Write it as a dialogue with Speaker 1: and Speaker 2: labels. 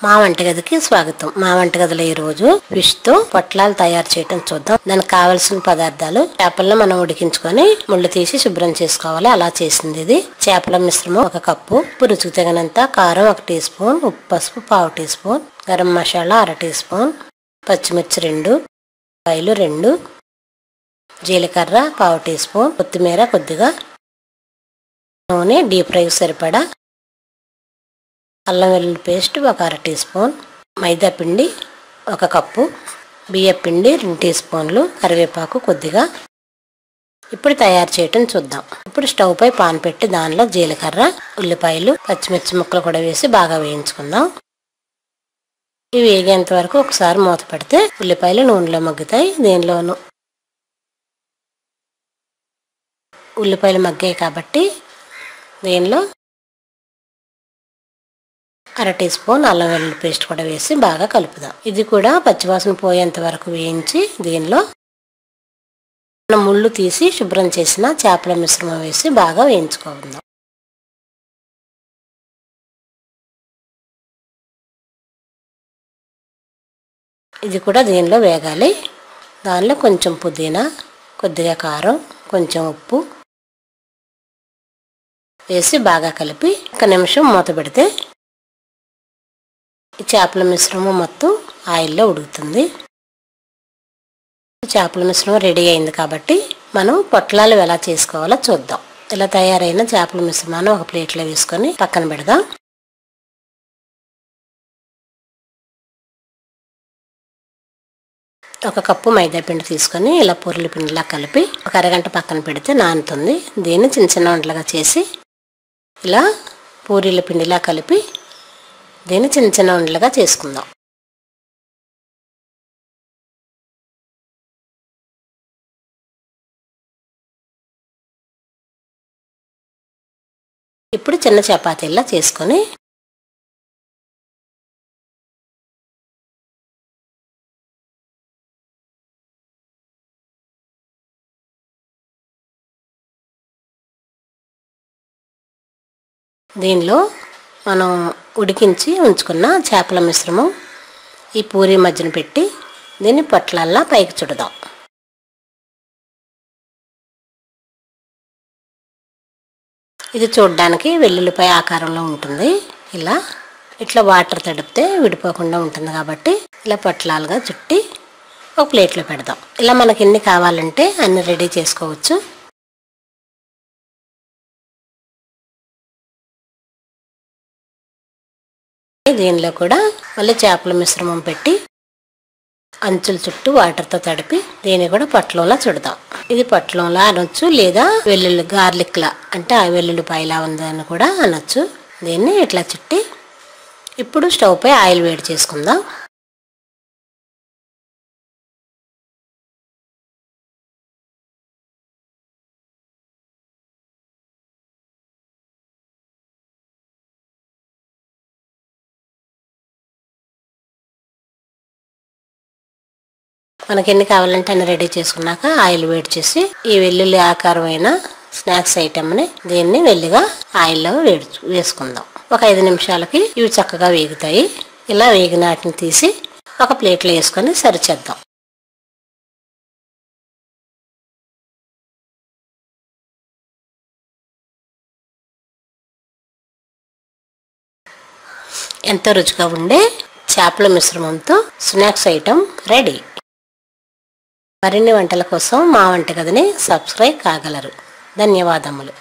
Speaker 1: మా వంటగదికి స్వాగతం. మా వంటగదిలో ఈ రోజు ఫిష్ తో పొట్లాలు తయారు చేయడం చూద్దాం. దానికి కావాల్సిన పదార్థాలు: చేపలను మనం ఉడికించుకొని ముళ్ళు తీసి శుభ్రం చేసుకోవాలి. అలా చేసింది ఇది. చేపల మిశ్రమం 1 కప్పు, రుచికి తగినంత కారం 1 టీ స్పూన్, ఉప్పు పసుపు 1/2 teaspoon, garam masala 1/2 teaspoon, పచ్చిమిర్చి 2, ఉల్లిపాయలు 2, జీలకర్ర 1/2 టీ స్పూన్, కొత్తిమీర కొద్దిగా, నూనె డీప్ ఫ్రై సరిపడా, అల్లం వెల్లుల్లి పేస్ట్ 1/2 టీ స్పూన్, మైదా పిండి 1 కప్పు, బియ్య పిండి 2 టీ స్పూన్లు, కరివేపాకు కొద్దిగా. ఇప్పుడు తయారు చేయటం చూద్దాం. ఇప్పుడు స్టవ్ పై పాన్ పెట్టి దానిలో జీలకర్ర, ఉల్లిపాయలు, పచ్చిమిర్చి ముక్కలు కూడా వేసి బాగా వేయించుకుందాం. ఇవి వేగేంత వరకు ఒకసారి మూత పెడితే ఉల్లిపాయలు నూనెలో మగ్గుతాయి. దీనిలోను ఉల్లిపాయలు మగ్గాయి కాబట్టి దీనిలో 1/2 టీ స్పూన్ అల్లం వెల్లుల్లి పేస్ట్ కూడా వేసి బాగా కలుపుదాం. ఇది కూడా పచ్చివాసన పోయేంత వరకు వేయించి దీనిలో మనం ముళ్ళు తీసి శుభ్రం చేసిన చేపల మిశ్రమం వేసి బాగా వేయించుకుందాం. ఇది కూడా దీనిలో వేగాలి. దానిలో కొంచెం పుదీనా, కొద్దిగా కారం, కొంచెం ఉప్పు వేసి బాగా కలిపి 1 నిమిషం మూత పెడితే ఈ చేపల మిశ్రమం మొత్తం ఆయిల్లో ఉడుకుతుంది. చేపల మిశ్రమం రెడీ అయింది కాబట్టి మనం పొట్లాలు ఎలా చేసుకోవాలో చూద్దాం. ఇలా తయారైన చేపల మిశ్రమాన్ని ఒక ప్లేట్లో వేసుకొని పక్కన పెడదాం. ఒక కప్పు మైదా పిండి తీసుకొని ఇలా పూరీల పిండిలా కలిపి 1 అరగంట పక్కన పెడితే నానుతుంది. దీన్ని చిన్న చిన్న వంటలుగా చేసి ఇలా పూరీల పిండిలా కలిపి దీన్ని చిన్న చిన్న ఉండలుగా చేసుకుందాం. ఇప్పుడు చిన్న చపాతీలా చేసుకొని దీనిలో మనం ఉడికించి ఉంచుకున్న చేపల మిశ్రమం ఈ పూరీ మధ్యన పెట్టి దీన్ని పొట్లాల్లా పైకి చుడదాం. ఇది చూడడానికి వెల్లుల్లిపాయ ఆకారంలో ఉంటుంది. ఇట్లా వాటర్ తడిపితే విడిపోకుండా ఉంటుంది కాబట్టి ఇలా పొట్లాలుగా చుట్టి ఒక ప్లేట్లో పెడదాం. ఇలా మనకి ఎన్ని కావాలంటే అన్ని రెడీ చేసుకోవచ్చు. దీనిలో కూడా మళ్ళీ చేపల మిశ్రమం పెట్టి అంచుల చుట్టూ వాటర్తో తడిపి దీన్ని కూడా పొట్లంలా చుడదాం. ఇది పొట్లంలా అనొచ్చు, లేదా వెల్లుల్లి గార్లిక్లా అంటే ఆ వెల్లుల్లిపాయలా ఉందని కూడా అనొచ్చు. దీన్ని ఇట్లా చుట్టి ఇప్పుడు స్టవ్ పై ఆయిల్ వేడి చేసుకుందాం. మనకి ఎన్ని కావాలంటే అన్ని రెడీ చేసుకున్నాక ఆయిల్ వేడి చేసి ఈ వెల్లుల్లి ఆకారమైన స్నాక్స్ ఐటమ్ని దీన్ని మెల్లిగా ఆయిల్లో వేసుకుందాం. ఒక 5 నిమిషాలకి ఇవి చక్కగా వేగుతాయి. ఇలా వేగిన వాటిని తీసి ఒక ప్లేట్లో వేసుకొని సర్వ్ చేద్దాం. ఎంతో రుచిగా ఉండే చేపల మిశ్రమంతో స్నాక్స్ ఐటమ్ రెడీ. మరిన్ని వంటల కోసం మా వంటగదిని సబ్స్క్రైబ్ కాగలరు. ధన్యవాదములు.